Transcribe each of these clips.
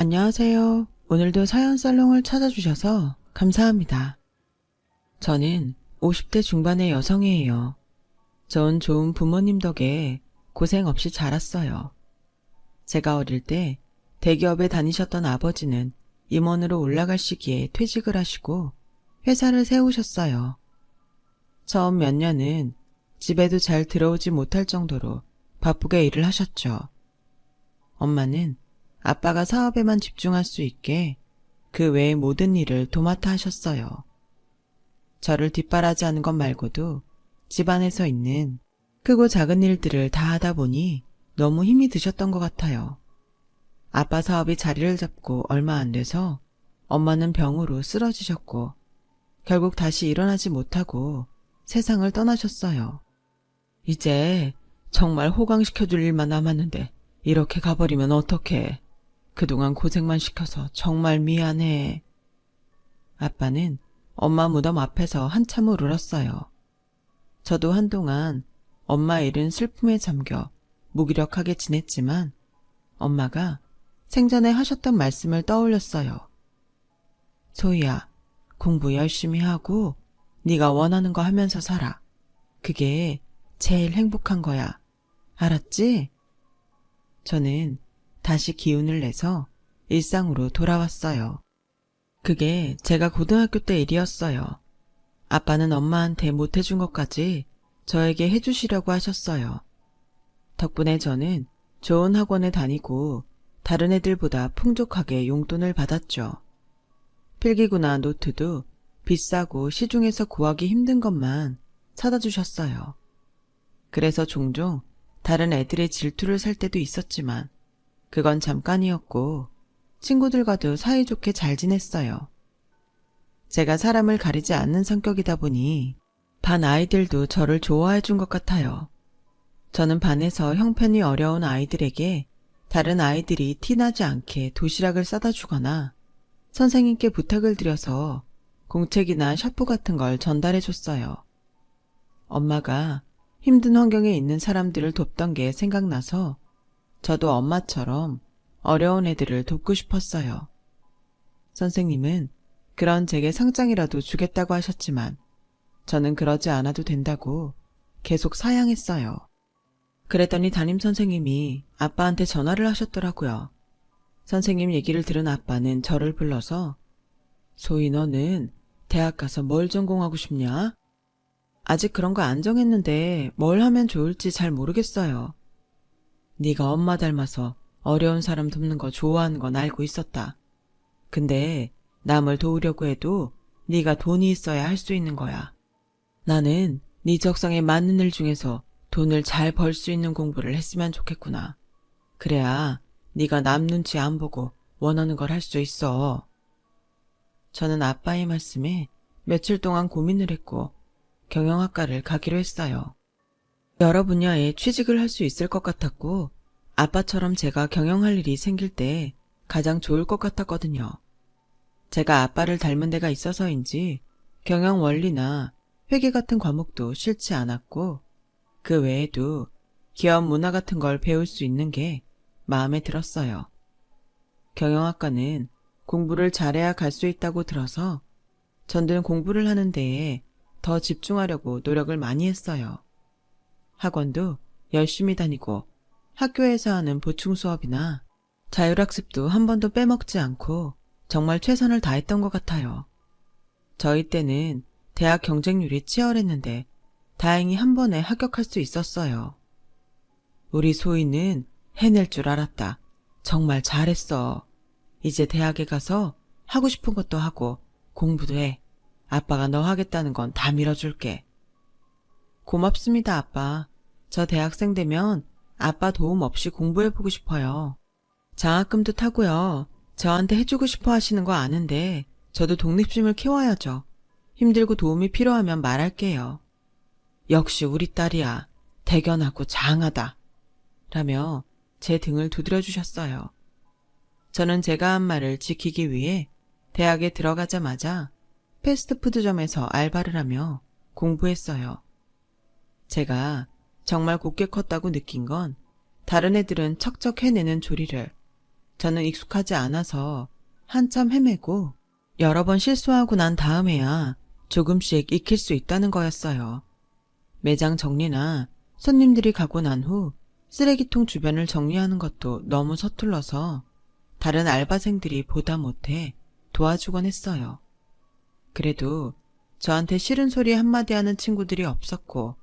안녕하세요. 오늘도 사연 살롱을 찾아주셔서 감사합니다. 저는 50대 중반의 여성이에요. 전 좋은 부모님 덕에 고생 없이 자랐어요. 제가 어릴 때 대기업에 다니셨던 아버지는 임원으로 올라갈 시기에 퇴직을 하시고 회사를 세우셨어요. 처음 몇 년은 집에도 잘 들어오지 못할 정도로 바쁘게 일을 하셨죠. 엄마는 아빠가 사업에만 집중할 수 있게 그 외의 모든 일을 도맡아 하셨어요. 저를 뒷바라지하는 것 말고도 집안에서 있는 크고 작은 일들을 다 하다 보니 너무 힘이 드셨던 것 같아요. 아빠 사업이 자리를 잡고 얼마 안 돼서 엄마는 병으로 쓰러지셨고 결국 다시 일어나지 못하고 세상을 떠나셨어요. 이제 정말 호강시켜줄 일만 남았는데 이렇게 가버리면 어떡해. 그동안 고생만 시켜서 정말 미안해. 아빠는 엄마 무덤 앞에서 한참을 울었어요. 저도 한동안 엄마 일은 슬픔에 잠겨 무기력하게 지냈지만 엄마가 생전에 하셨던 말씀을 떠올렸어요. 소희야, 공부 열심히 하고 네가 원하는 거 하면서 살아. 그게 제일 행복한 거야. 알았지? 저는 다시 기운을 내서 일상으로 돌아왔어요. 그게 제가 고등학교 때 일이었어요. 아빠는 엄마한테 못해준 것까지 저에게 해주시려고 하셨어요. 덕분에 저는 좋은 학원에 다니고 다른 애들보다 풍족하게 용돈을 받았죠. 필기구나 노트도 비싸고 시중에서 구하기 힘든 것만 사다 주셨어요. 그래서 종종 다른 애들의 질투를 살 때도 있었지만 그건 잠깐이었고 친구들과도 사이좋게 잘 지냈어요. 제가 사람을 가리지 않는 성격이다 보니 반 아이들도 저를 좋아해 준 것 같아요. 저는 반에서 형편이 어려운 아이들에게 다른 아이들이 티나지 않게 도시락을 싸다 주거나 선생님께 부탁을 드려서 공책이나 샤프 같은 걸 전달해 줬어요. 엄마가 힘든 환경에 있는 사람들을 돕던 게 생각나서 저도 엄마처럼 어려운 애들을 돕고 싶었어요. 선생님은 그런 제게 상장이라도 주겠다고 하셨지만 저는 그러지 않아도 된다고 계속 사양했어요. 그랬더니 담임선생님이 아빠한테 전화를 하셨더라고요. 선생님 얘기를 들은 아빠는 저를 불러서 소희 너는 대학 가서 뭘 전공하고 싶냐? 아직 그런 거 안 정했는데 뭘 하면 좋을지 잘 모르겠어요. 네가 엄마 닮아서 어려운 사람 돕는 거 좋아하는 건 알고 있었다. 근데 남을 도우려고 해도 네가 돈이 있어야 할 수 있는 거야. 나는 네 적성에 맞는 일 중에서 돈을 잘 벌 수 있는 공부를 했으면 좋겠구나. 그래야 네가 남 눈치 안 보고 원하는 걸 할 수 있어. 저는 아빠의 말씀에 며칠 동안 고민을 했고 경영학과를 가기로 했어요. 여러 분야에 취직을 할 수 있을 것 같았고 아빠처럼 제가 경영할 일이 생길 때 가장 좋을 것 같았거든요. 제가 아빠를 닮은 데가 있어서인지 경영 원리나 회계 같은 과목도 싫지 않았고 그 외에도 기업 문화 같은 걸 배울 수 있는 게 마음에 들었어요. 경영학과는 공부를 잘해야 갈 수 있다고 들어서 전든 공부를 하는 데에 더 집중하려고 노력을 많이 했어요. 학원도 열심히 다니고 학교에서 하는 보충 수업이나 자율학습도 한 번도 빼먹지 않고 정말 최선을 다했던 것 같아요. 저희 때는 대학 경쟁률이 치열했는데 다행히 한 번에 합격할 수 있었어요. 우리 소희는 해낼 줄 알았다. 정말 잘했어. 이제 대학에 가서 하고 싶은 것도 하고 공부도 해. 아빠가 너 하겠다는 건 다 밀어줄게. 고맙습니다, 아빠. 저 대학생 되면 아빠 도움 없이 공부해보고 싶어요. 장학금도 타고요. 저한테 해주고 싶어 하시는 거 아는데 저도 독립심을 키워야죠. 힘들고 도움이 필요하면 말할게요. 역시 우리 딸이야. 대견하고 장하다. 라며 제 등을 두드려 주셨어요. 저는 제가 한 말을 지키기 위해 대학에 들어가자마자 패스트푸드점에서 알바를 하며 공부했어요. 제가 정말 곱게 컸다고 느낀 건 다른 애들은 척척 해내는 조리를 저는 익숙하지 않아서 한참 헤매고 여러 번 실수하고 난 다음에야 조금씩 익힐 수 있다는 거였어요. 매장 정리나 손님들이 가고 난 후 쓰레기통 주변을 정리하는 것도 너무 서툴러서 다른 알바생들이 보다 못해 도와주곤 했어요. 그래도 저한테 싫은 소리 한마디 하는 친구들이 없었고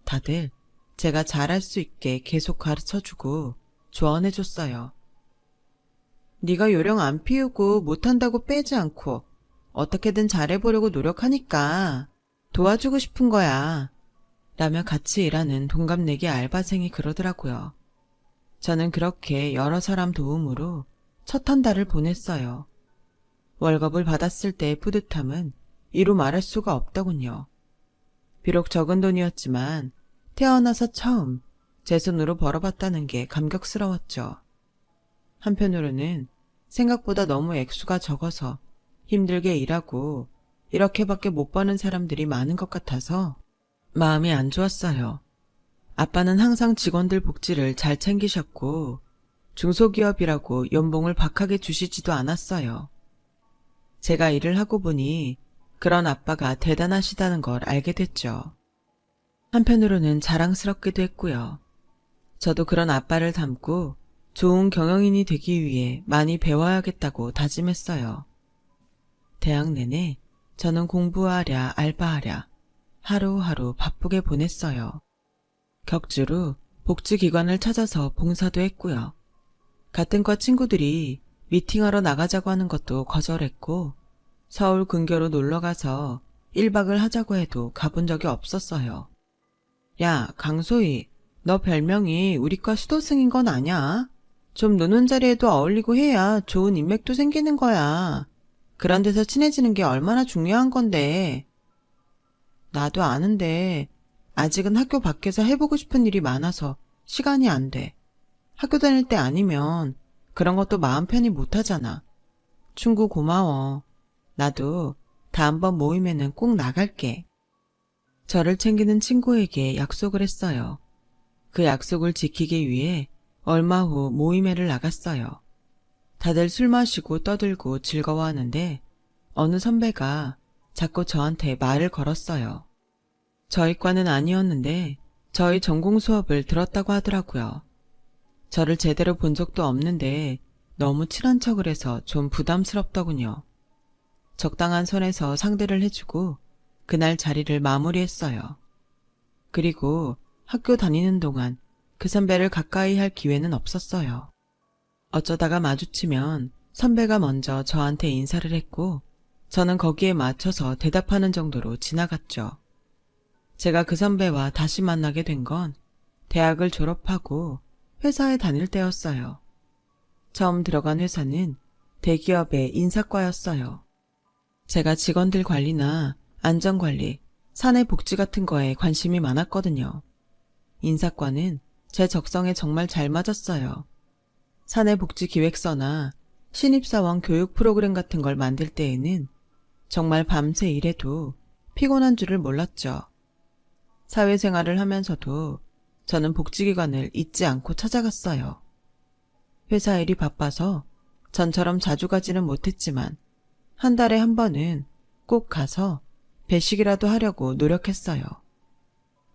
다들 제가 잘할 수 있게 계속 가르쳐주고 조언해줬어요. 네가 요령 안 피우고 못한다고 빼지 않고 어떻게든 잘해보려고 노력하니까 도와주고 싶은 거야. 라며 같이 일하는 동갑내기 알바생이 그러더라고요. 저는 그렇게 여러 사람 도움으로 첫 한 달을 보냈어요. 월급을 받았을 때의 뿌듯함은 이루 말할 수가 없더군요. 비록 적은 돈이었지만 태어나서 처음 제 손으로 벌어봤다는 게 감격스러웠죠. 한편으로는 생각보다 너무 액수가 적어서 힘들게 일하고 이렇게밖에 못 버는 사람들이 많은 것 같아서 마음이 안 좋았어요. 아빠는 항상 직원들 복지를 잘 챙기셨고 중소기업이라고 연봉을 박하게 주시지도 않았어요. 제가 일을 하고 보니 그런 아빠가 대단하시다는 걸 알게 됐죠. 한편으로는 자랑스럽기도 했고요. 저도 그런 아빠를 닮고 좋은 경영인이 되기 위해 많이 배워야겠다고 다짐했어요. 대학 내내 저는 공부하랴 알바하랴 하루하루 바쁘게 보냈어요. 격주로 복지기관을 찾아서 봉사도 했고요. 같은 과 친구들이 미팅하러 나가자고 하는 것도 거절했고 서울 근교로 놀러가서 1박을 하자고 해도 가본 적이 없었어요. 야, 강소희, 너 별명이 우리과 수도승인 건 아냐? 좀 노는 자리에도 어울리고 해야 좋은 인맥도 생기는 거야. 그런 데서 친해지는 게 얼마나 중요한 건데. 나도 아는데 아직은 학교 밖에서 해보고 싶은 일이 많아서 시간이 안 돼. 학교 다닐 때 아니면 그런 것도 마음 편히 못 하잖아. 충고 고마워. 나도 다음번 모임에는 꼭 나갈게. 저를 챙기는 친구에게 약속을 했어요. 그 약속을 지키기 위해 얼마 후 모임회를 나갔어요. 다들 술 마시고 떠들고 즐거워하는데 어느 선배가 자꾸 저한테 말을 걸었어요. 저희 과는 아니었는데 저희 전공 수업을 들었다고 하더라고요. 저를 제대로 본 적도 없는데 너무 친한 척을 해서 좀 부담스럽더군요. 적당한 선에서 상대를 해주고 그날 자리를 마무리했어요. 그리고 학교 다니는 동안 그 선배를 가까이 할 기회는 없었어요. 어쩌다가 마주치면 선배가 먼저 저한테 인사를 했고 저는 거기에 맞춰서 대답하는 정도로 지나갔죠. 제가 그 선배와 다시 만나게 된 건 대학을 졸업하고 회사에 다닐 때였어요. 처음 들어간 회사는 대기업의 인사과였어요. 제가 직원들 관리나 안전관리, 사내 복지 같은 거에 관심이 많았거든요. 인사과는 제 적성에 정말 잘 맞았어요. 사내 복지 기획서나 신입사원 교육 프로그램 같은 걸 만들 때에는 정말 밤새 일해도 피곤한 줄을 몰랐죠. 사회생활을 하면서도 저는 복지기관을 잊지 않고 찾아갔어요. 회사 일이 바빠서 전처럼 자주 가지는 못했지만 한 달에 한 번은 꼭 가서 배식이라도 하려고 노력했어요.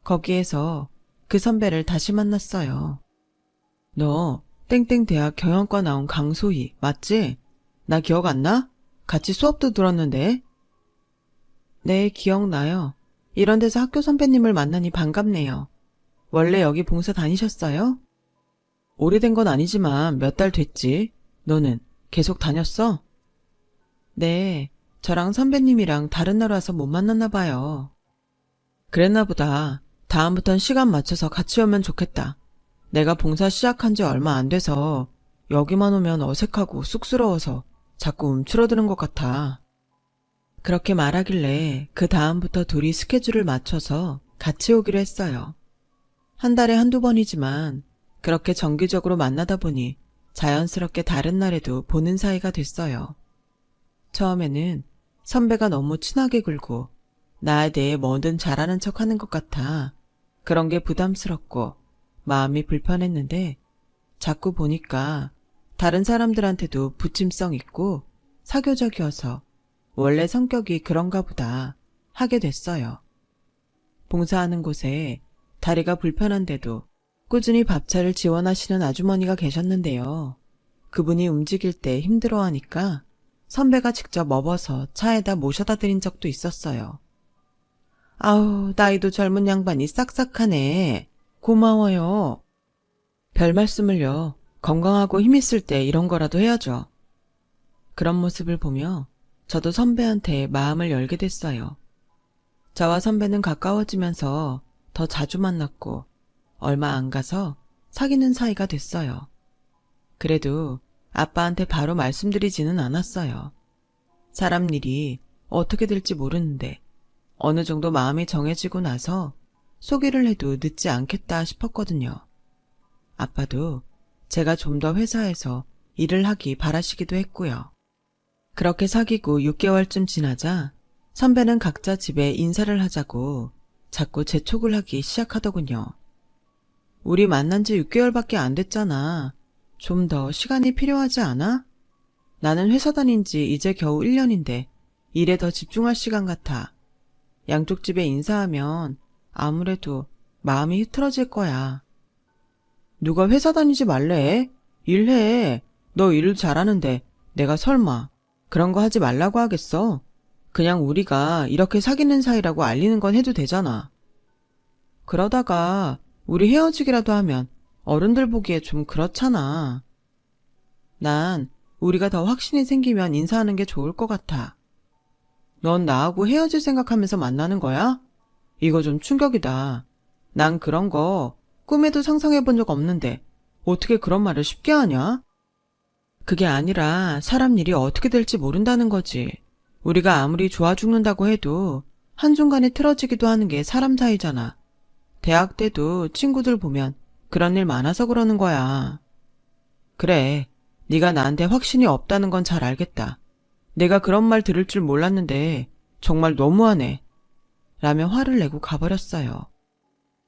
거기에서 그 선배를 다시 만났어요. 너 땡땡 대학 경영과 나온 강소희 맞지? 나 기억 안 나? 같이 수업도 들었는데. 네, 기억나요. 이런 데서 학교 선배님을 만나니 반갑네요. 원래 여기 봉사 다니셨어요? 오래된 건 아니지만 몇 달 됐지. 너는 계속 다녔어? 네, 저랑 선배님이랑 다른 나라 와서 못 만났나 봐요. 그랬나 보다. 다음부턴 시간 맞춰서 같이 오면 좋겠다. 내가 봉사 시작한 지 얼마 안 돼서 여기만 오면 어색하고 쑥스러워서 자꾸 움츠러드는 것 같아. 그렇게 말하길래 그 다음부터 둘이 스케줄을 맞춰서 같이 오기로 했어요. 한 달에 한두 번이지만 그렇게 정기적으로 만나다 보니 자연스럽게 다른 날에도 보는 사이가 됐어요. 처음에는 선배가 너무 친하게 굴고 나에 대해 뭐든 잘하는 척 하는 것 같아 그런 게 부담스럽고 마음이 불편했는데 자꾸 보니까 다른 사람들한테도 부침성 있고 사교적이어서 원래 성격이 그런가 보다 하게 됐어요. 봉사하는 곳에 다리가 불편한데도 꾸준히 밥차를 지원하시는 아주머니가 계셨는데요. 그분이 움직일 때 힘들어하니까 선배가 직접 업어서 차에다 모셔다 드린 적도 있었어요. 아우, 나이도 젊은 양반이 싹싹하네. 고마워요. 별 말씀을요. 건강하고 힘있을 때 이런 거라도 해야죠. 그런 모습을 보며 저도 선배한테 마음을 열게 됐어요. 저와 선배는 가까워지면서 더 자주 만났고 얼마 안 가서 사귀는 사이가 됐어요. 그래도 아빠한테 바로 말씀드리지는 않았어요. 사람 일이 어떻게 될지 모르는데 어느 정도 마음이 정해지고 나서 소개를 해도 늦지 않겠다 싶었거든요. 아빠도 제가 좀 더 회사에서 일을 하기 바라시기도 했고요. 그렇게 사귀고 6개월쯤 지나자 선배는 각자 집에 인사를 하자고 자꾸 재촉을 하기 시작하더군요. 우리 만난 지 6개월밖에 안 됐잖아. 좀 더 시간이 필요하지 않아? 나는 회사 다닌 지 이제 겨우 1년인데 일에 더 집중할 시간 같아. 양쪽 집에 인사하면 아무래도 마음이 흐트러질 거야. 누가 회사 다니지 말래? 일해. 너 일을 잘하는데 내가 설마 그런 거 하지 말라고 하겠어? 그냥 우리가 이렇게 사귀는 사이라고 알리는 건 해도 되잖아. 그러다가 우리 헤어지기라도 하면 어른들 보기에 좀 그렇잖아. 난 우리가 더 확신이 생기면 인사하는 게 좋을 것 같아. 넌 나하고 헤어질 생각하면서 만나는 거야? 이거 좀 충격이다. 난 그런 거 꿈에도 상상해 본 적 없는데 어떻게 그런 말을 쉽게 하냐? 그게 아니라 사람 일이 어떻게 될지 모른다는 거지. 우리가 아무리 좋아 죽는다고 해도 한순간에 틀어지기도 하는 게 사람 사이잖아. 대학 때도 친구들 보면 그런 일 많아서 그러는 거야. 그래, 네가 나한테 확신이 없다는 건 잘 알겠다. 내가 그런 말 들을 줄 몰랐는데 정말 너무하네. 라며 화를 내고 가버렸어요.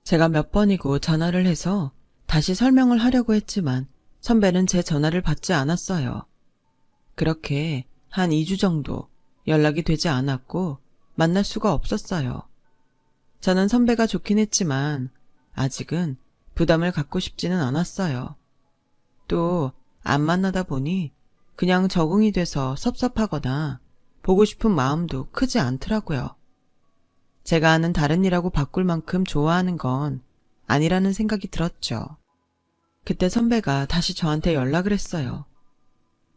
제가 몇 번이고 전화를 해서 다시 설명을 하려고 했지만 선배는 제 전화를 받지 않았어요. 그렇게 한 2주 정도 연락이 되지 않았고 만날 수가 없었어요. 저는 선배가 좋긴 했지만 아직은 부담을 갖고 싶지는 않았어요. 또 안 만나다 보니 그냥 적응이 돼서 섭섭하거나 보고 싶은 마음도 크지 않더라고요. 제가 아는 다른 일하고 바꿀 만큼 좋아하는 건 아니라는 생각이 들었죠. 그때 선배가 다시 저한테 연락을 했어요.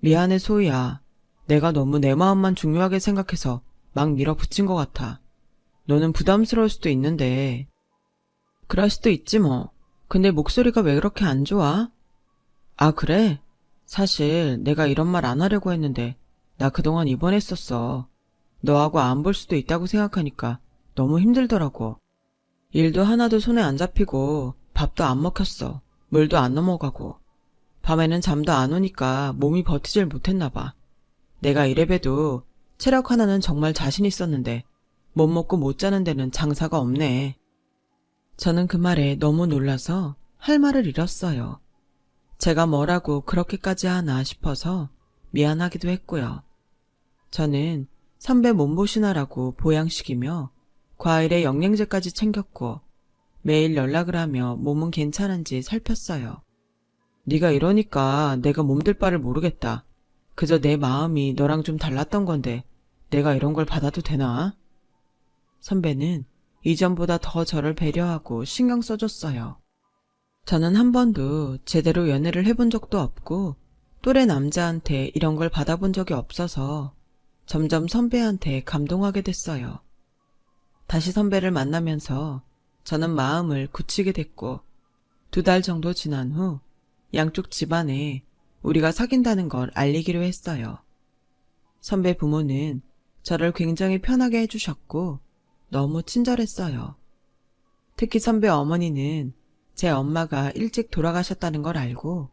미안해 소희야. 내가 너무 내 마음만 중요하게 생각해서 막 밀어붙인 것 같아. 너는 부담스러울 수도 있는데. 그럴 수도 있지 뭐. 근데 목소리가 왜 그렇게 안 좋아? 아 그래? 사실 내가 이런 말 안 하려고 했는데 나 그동안 입원했었어. 너하고 안 볼 수도 있다고 생각하니까 너무 힘들더라고. 일도 하나도 손에 안 잡히고 밥도 안 먹혔어. 물도 안 넘어가고. 밤에는 잠도 안 오니까 몸이 버티질 못했나 봐. 내가 이래봬도 체력 하나는 정말 자신 있었는데 못 먹고 못 자는 데는 장사가 없네. 저는 그 말에 너무 놀라서 할 말을 잃었어요. 제가 뭐라고 그렇게까지 하나 싶어서 미안하기도 했고요. 저는 선배 몸보신하라고 보양식이며 과일에 영양제까지 챙겼고 매일 연락을 하며 몸은 괜찮은지 살폈어요. 네가 이러니까 내가 몸들 바를 모르겠다. 그저 내 마음이 너랑 좀 달랐던 건데 내가 이런 걸 받아도 되나? 선배는 이전보다 더 저를 배려하고 신경 써줬어요. 저는 한 번도 제대로 연애를 해본 적도 없고 또래 남자한테 이런 걸 받아본 적이 없어서 점점 선배한테 감동하게 됐어요. 다시 선배를 만나면서 저는 마음을 굳히게 됐고 2달 정도 지난 후 양쪽 집안에 우리가 사귄다는 걸 알리기로 했어요. 선배 부모는 저를 굉장히 편하게 해주셨고 너무 친절했어요. 특히 선배 어머니는 제 엄마가 일찍 돌아가셨다는 걸 알고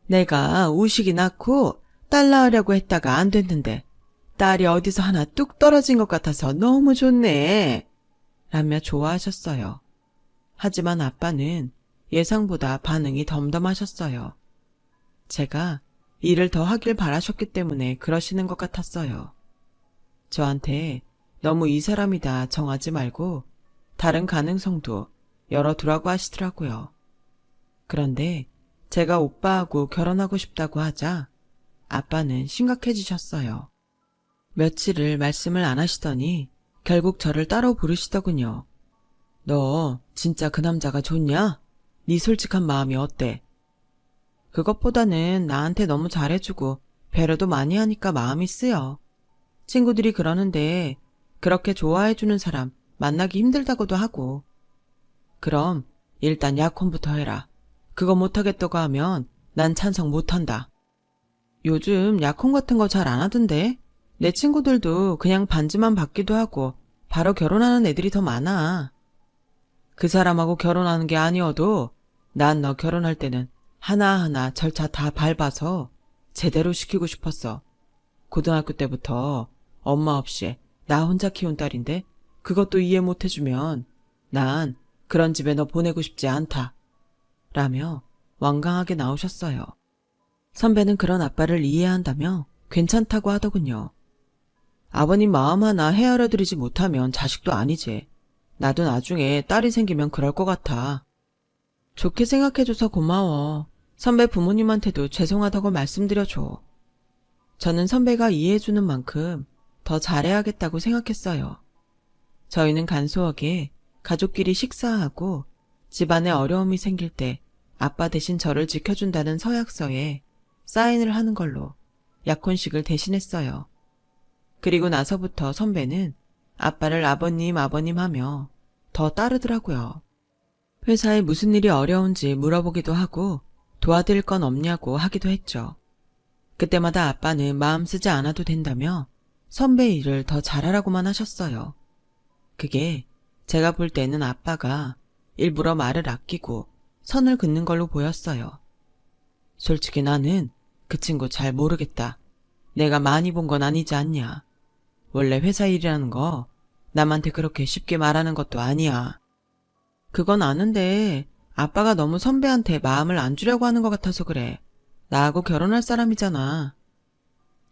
내가 우식이 낳고 딸 낳으려고 했다가 안 됐는데 딸이 어디서 하나 뚝 떨어진 것 같아서 너무 좋네 라며 좋아하셨어요. 하지만 아빠는 예상보다 반응이 덤덤하셨어요. 제가 일을 더 하길 바라셨기 때문에 그러시는 것 같았어요. 저한테 너무 이 사람이다 정하지 말고 다른 가능성도 열어두라고 하시더라고요. 그런데 제가 오빠하고 결혼하고 싶다고 하자 아빠는 심각해지셨어요. 며칠을 말씀을 안 하시더니 결국 저를 따로 부르시더군요. 너 진짜 그 남자가 좋냐? 네 솔직한 마음이 어때? 그것보다는 나한테 너무 잘해주고 배려도 많이 하니까 마음이 쓰여. 친구들이 그러는데 그렇게 좋아해주는 사람 만나기 힘들다고도 하고. 그럼 일단 약혼부터 해라. 그거 못하겠다고 하면 난 찬성 못한다. 요즘 약혼 같은 거 잘 안 하던데? 내 친구들도 그냥 반지만 받기도 하고 바로 결혼하는 애들이 더 많아. 그 사람하고 결혼하는 게 아니어도 난 너 결혼할 때는 하나하나 절차 다 밟아서 제대로 시키고 싶었어. 고등학교 때부터 엄마 없이 나 혼자 키운 딸인데 그것도 이해 못 해주면 난 그런 집에 너 보내고 싶지 않다. 라며 완강하게 나오셨어요. 선배는 그런 아빠를 이해한다며 괜찮다고 하더군요. 아버님 마음 하나 헤아려드리지 못하면 자식도 아니지. 나도 나중에 딸이 생기면 그럴 것 같아. 좋게 생각해줘서 고마워. 선배 부모님한테도 죄송하다고 말씀드려줘. 저는 선배가 이해해주는 만큼 더 잘해야겠다고 생각했어요. 저희는 간소하게 가족끼리 식사하고 집안에 어려움이 생길 때 아빠 대신 저를 지켜준다는 서약서에 사인을 하는 걸로 약혼식을 대신했어요. 그리고 나서부터 선배는 아빠를 아버님 하며 더 따르더라고요. 회사에 무슨 일이 어려운지 물어보기도 하고 도와드릴 건 없냐고 하기도 했죠. 그때마다 아빠는 마음 쓰지 않아도 된다며 선배 일을 더 잘하라고만 하셨어요. 그게 제가 볼 때는 아빠가 일부러 말을 아끼고 선을 긋는 걸로 보였어요. 솔직히 나는 그 친구 잘 모르겠다. 내가 많이 본 건 아니지 않냐. 원래 회사 일이라는 거 남한테 그렇게 쉽게 말하는 것도 아니야. 그건 아는데 아빠가 너무 선배한테 마음을 안 주려고 하는 것 같아서 그래. 나하고 결혼할 사람이잖아.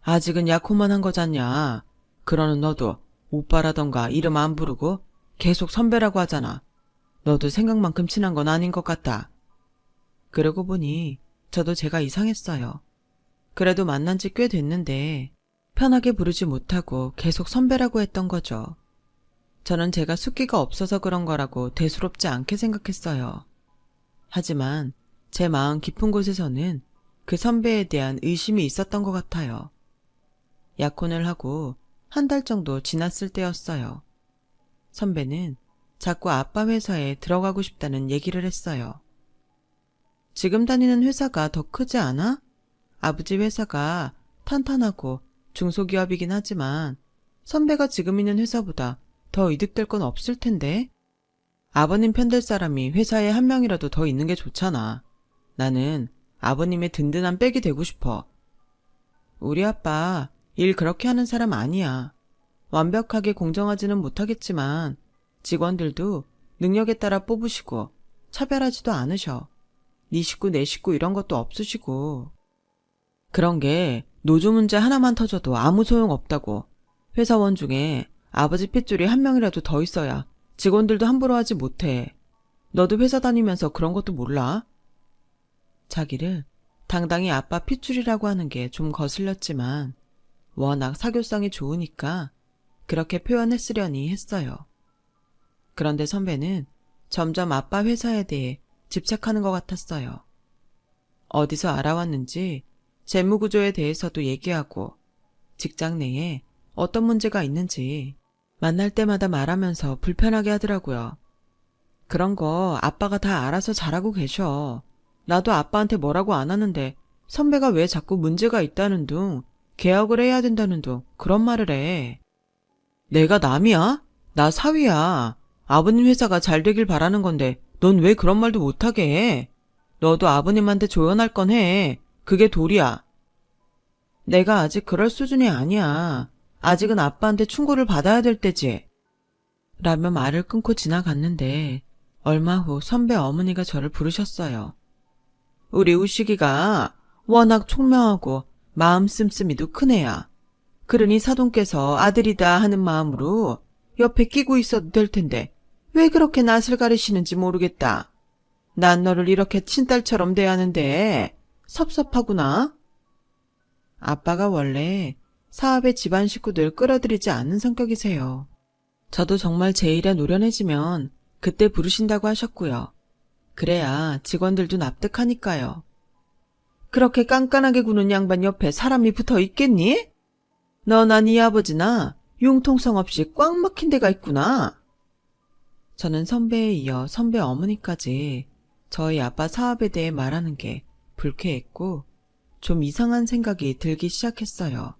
아직은 약혼만 한 거잖냐. 그러는 너도 오빠라던가 이름 안 부르고 계속 선배라고 하잖아. 너도 생각만큼 친한 건 아닌 것 같다. 그러고 보니 저도 제가 이상했어요. 그래도 만난 지 꽤 됐는데 편하게 부르지 못하고 계속 선배라고 했던 거죠. 저는 제가 숫기가 없어서 그런 거라고 대수롭지 않게 생각했어요. 하지만 제 마음 깊은 곳에서는 그 선배에 대한 의심이 있었던 것 같아요. 약혼을 하고 한 달 정도 지났을 때였어요. 선배는 자꾸 아빠 회사에 들어가고 싶다는 얘기를 했어요. 지금 다니는 회사가 더 크지 않아? 아버지 회사가 탄탄하고 중소기업이긴 하지만 선배가 지금 있는 회사보다 더 이득될 건 없을 텐데? 아버님 편들 사람이 회사에 한 명이라도 더 있는 게 좋잖아. 나는 아버님의 든든한 백이 되고 싶어. 우리 아빠 일 그렇게 하는 사람 아니야. 완벽하게 공정하지는 못하겠지만 직원들도 능력에 따라 뽑으시고 차별하지도 않으셔. 네 식구 내 식구 이런 것도 없으시고. 그런 게 노조 문제 하나만 터져도 아무 소용 없다고. 회사원 중에 아버지 핏줄이 한 명이라도 더 있어야 직원들도 함부로 하지 못해. 너도 회사 다니면서 그런 것도 몰라? 자기를 당당히 아빠 핏줄이라고 하는 게 좀 거슬렸지만 워낙 사교성이 좋으니까 그렇게 표현했으려니 했어요. 그런데 선배는 점점 아빠 회사에 대해 집착하는 것 같았어요. 어디서 알아왔는지 재무구조에 대해서도 얘기하고 직장 내에 어떤 문제가 있는지 만날 때마다 말하면서 불편하게 하더라고요. 그런 거 아빠가 다 알아서 잘하고 계셔. 나도 아빠한테 뭐라고 안 하는데 선배가 왜 자꾸 문제가 있다는 둥, 개혁을 해야 된다는 둥 그런 말을 해. 내가 남이야? 나 사위야. 아버님 회사가 잘 되길 바라는 건데 넌 왜 그런 말도 못하게 해? 너도 아버님한테 조언할 건 해. 그게 도리야. 내가 아직 그럴 수준이 아니야. 아직은 아빠한테 충고를 받아야 될 때지. 라며 말을 끊고 지나갔는데 얼마 후 선배 어머니가 저를 부르셨어요. 우리 우식이가 워낙 총명하고 마음 씀씀이도 큰 애야. 그러니 사돈께서 아들이다 하는 마음으로 옆에 끼고 있어도 될 텐데 왜 그렇게 낯을 가리시는지 모르겠다. 난 너를 이렇게 친딸처럼 대하는데 섭섭하구나. 아빠가 원래 사업에 집안 식구들 끌어들이지 않는 성격이세요. 저도 정말 제 일에 노련해지면 그때 부르신다고 하셨고요. 그래야 직원들도 납득하니까요. 그렇게 깐깐하게 구는 양반 옆에 사람이 붙어 있겠니? 너나 네 아버지나 융통성 없이 꽉 막힌 데가 있구나. 저는 선배에 이어 선배 어머니까지 저희 아빠 사업에 대해 말하는 게 불쾌했고 좀 이상한 생각이 들기 시작했어요.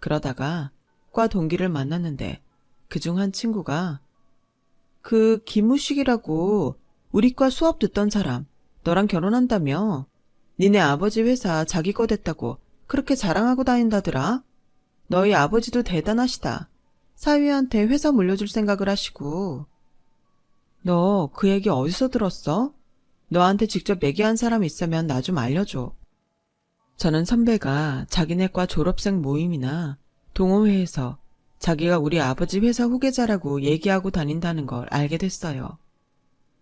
그러다가 과 동기를 만났는데 그중 한 친구가 그 김우식이라고 우리 과 수업 듣던 사람 너랑 결혼한다며? 니네 아버지 회사 자기 거 됐다고 그렇게 자랑하고 다닌다더라. 너희 아버지도 대단하시다. 사위한테 회사 물려줄 생각을 하시고. 너 그 얘기 어디서 들었어? 너한테 직접 얘기한 사람 있으면 나 좀 알려줘. 저는 선배가 자기네 과 졸업생 모임이나 동호회에서 자기가 우리 아버지 회사 후계자라고 얘기하고 다닌다는 걸 알게 됐어요.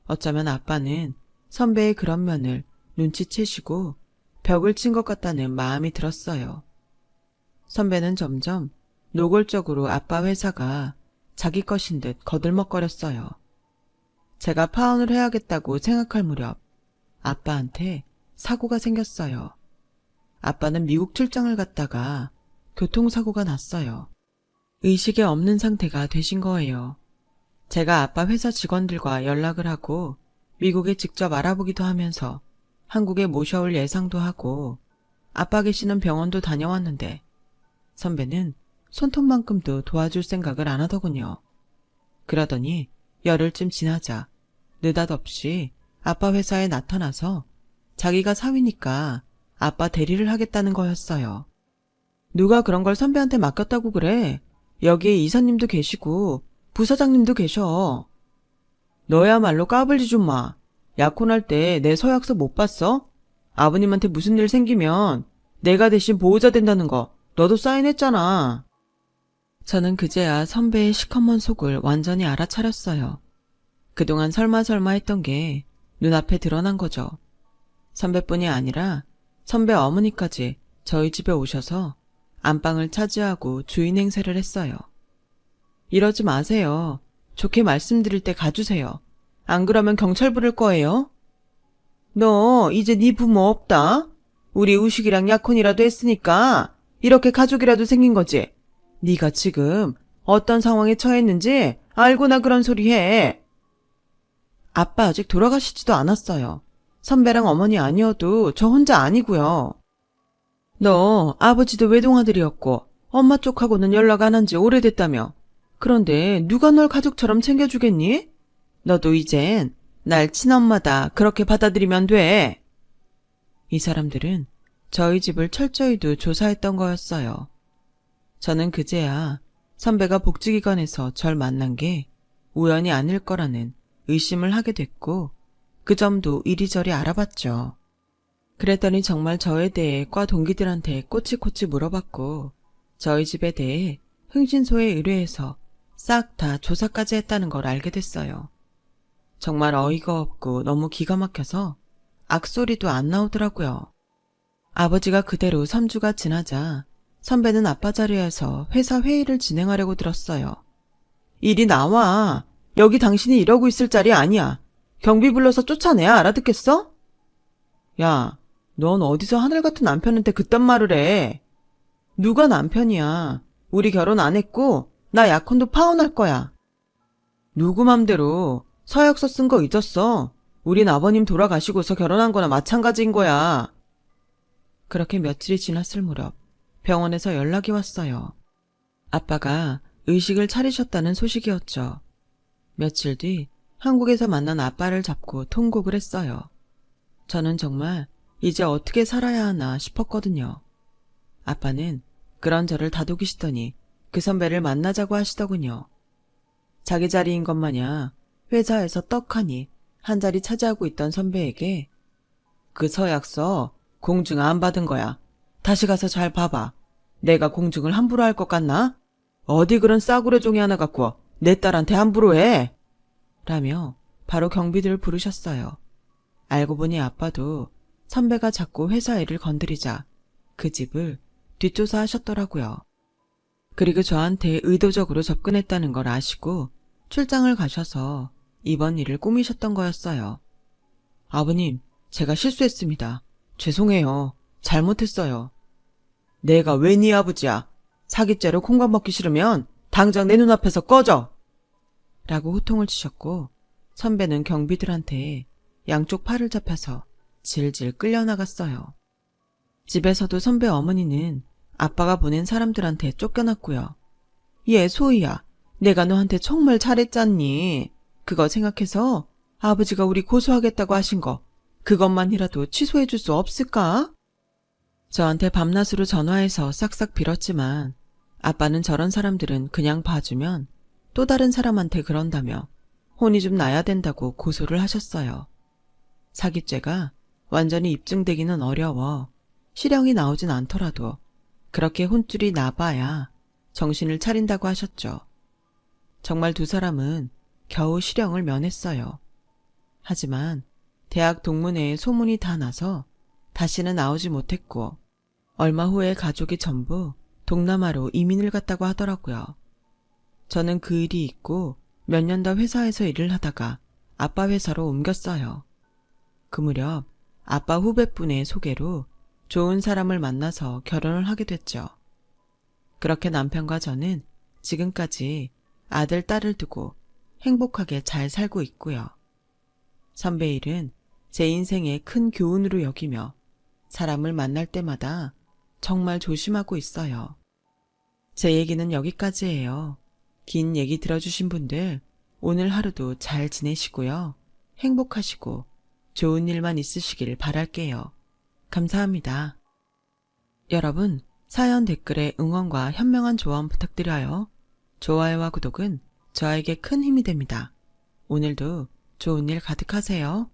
어쩌면 아빠는 선배의 그런 면을 눈치채시고 벽을 친 것 같다는 마음이 들었어요. 선배는 점점 노골적으로 아빠 회사가 자기 것인 듯 거들먹거렸어요. 제가 파혼을 해야겠다고 생각할 무렵 아빠한테 사고가 생겼어요. 아빠는 미국 출장을 갔다가 교통사고가 났어요. 의식에 없는 상태가 되신 거예요. 제가 아빠 회사 직원들과 연락을 하고 미국에 직접 알아보기도 하면서 한국에 모셔올 예상도 하고 아빠 계시는 병원도 다녀왔는데 선배는 손톱만큼도 도와줄 생각을 안 하더군요. 그러더니 열흘쯤 지나자 느닷없이 아빠 회사에 나타나서 자기가 사위니까 아빠 대리를 하겠다는 거였어요. 누가 그런 걸 선배한테 맡겼다고 그래? 여기에 이사님도 계시고 부사장님도 계셔. 너야말로 까불지 좀 마. 약혼할 때 내 서약서 못 봤어? 아버님한테 무슨 일 생기면 내가 대신 보호자 된다는 거 너도 사인했잖아. 저는 그제야 선배의 시커먼 속을 완전히 알아차렸어요. 그동안 설마 했던 게 눈앞에 드러난 거죠. 선배뿐이 아니라 선배 어머니까지 저희 집에 오셔서 안방을 차지하고 주인 행세를 했어요. 이러지 마세요. 좋게 말씀드릴 때 가주세요. 안 그러면 경찰 부를 거예요. 너 이제 네 부모 없다. 우리 우식이랑 약혼이라도 했으니까 이렇게 가족이라도 생긴 거지. 네가 지금 어떤 상황에 처했는지 알고나 그런 소리 해. 아빠 아직 돌아가시지도 않았어요. 선배랑 어머니 아니어도 저 혼자 아니고요. 너 아버지도 외동아들이었고 엄마 쪽하고는 연락 안 한 지 오래됐다며. 그런데 누가 널 가족처럼 챙겨주겠니? 너도 이젠 날 친엄마다 그렇게 받아들이면 돼. 이 사람들은 저희 집을 철저히도 조사했던 거였어요. 저는 그제야 선배가 복지기관에서 절 만난 게 우연이 아닐 거라는 의심을 하게 됐고 그 점도 이리저리 알아봤죠. 그랬더니 정말 저에 대해 과 동기들한테 꼬치꼬치 물어봤고 저희 집에 대해 흥신소에 의뢰해서 싹 다 조사까지 했다는 걸 알게 됐어요. 정말 어이가 없고 너무 기가 막혀서 악소리도 안 나오더라고요. 아버지가 그대로 3주가 지나자 선배는 아빠 자리에서 회사 회의를 진행하려고 들었어요. 이리 나와. 여기 당신이 이러고 있을 자리 아니야. 경비 불러서 쫓아내야 알아듣겠어? 야, 넌 어디서 하늘 같은 남편한테 그딴 말을 해. 누가 남편이야. 우리 결혼 안 했고 나 약혼도 파혼할 거야. 누구 맘대로 서약서 쓴 거 잊었어. 우린 아버님 돌아가시고서 결혼한 거나 마찬가지인 거야. 그렇게 며칠이 지났을 무렵 병원에서 연락이 왔어요. 아빠가 의식을 차리셨다는 소식이었죠. 며칠 뒤 한국에서 만난 아빠를 잡고 통곡을 했어요. 저는 정말 이제 어떻게 살아야 하나 싶었거든요. 아빠는 그런 저를 다독이시더니 그 선배를 만나자고 하시더군요. 자기 자리인 것 마냥 회사에서 떡하니 한 자리 차지하고 있던 선배에게 그 서약서 공증 안 받은 거야. 다시 가서 잘 봐봐. 내가 공증을 함부로 할 것 같나? 어디 그런 싸구려 종이 하나 갖고 내 딸한테 함부로 해. 라며 바로 경비들을 부르셨어요. 알고 보니 아빠도 선배가 자꾸 회사 일을 건드리자 그 집을 뒷조사하셨더라고요. 그리고 저한테 의도적으로 접근했다는 걸 아시고 출장을 가셔서 이번 일을 꾸미셨던 거였어요. 아버님, 제가 실수했습니다. 죄송해요. 잘못했어요. 내가 왜 네 아버지야? 사기죄로 콩밥 먹기 싫으면 당장 내 눈앞에서 꺼져! 라고 호통을 치셨고 선배는 경비들한테 양쪽 팔을 잡혀서 질질 끌려나갔어요. 집에서도 선배 어머니는 아빠가 보낸 사람들한테 쫓겨났고요. 얘 소희야, 내가 너한테 정말 잘했잖니. 그거 생각해서 아버지가 우리 고소하겠다고 하신 거 그것만이라도 취소해 줄 수 없을까? 저한테 밤낮으로 전화해서 싹싹 빌었지만 아빠는 저런 사람들은 그냥 봐주면 또 다른 사람한테 그런다며 혼이 좀 나야 된다고 고소를 하셨어요. 사기죄가 완전히 입증되기는 어려워 실형이 나오진 않더라도 그렇게 혼줄이 나봐야 정신을 차린다고 하셨죠. 정말 두 사람은 겨우 실형을 면했어요. 하지만 대학 동문회에 소문이 다 나서 다시는 나오지 못했고 얼마 후에 가족이 전부 동남아로 이민을 갔다고 하더라고요. 저는 그 일이 있고 몇 년 더 회사에서 일을 하다가 아빠 회사로 옮겼어요. 그 무렵 아빠 후배분의 소개로 좋은 사람을 만나서 결혼을 하게 됐죠. 그렇게 남편과 저는 지금까지 아들, 딸을 두고 행복하게 잘 살고 있고요. 선배 일은 제 인생의 큰 교훈으로 여기며 사람을 만날 때마다 정말 조심하고 있어요. 제 얘기는 여기까지예요. 긴 얘기 들어주신 분들 오늘 하루도 잘 지내시고요. 행복하시고 좋은 일만 있으시길 바랄게요. 감사합니다. 여러분, 사연 댓글에 응원과 현명한 조언 부탁드려요. 좋아요와 구독은 저에게 큰 힘이 됩니다. 오늘도 좋은 일 가득하세요.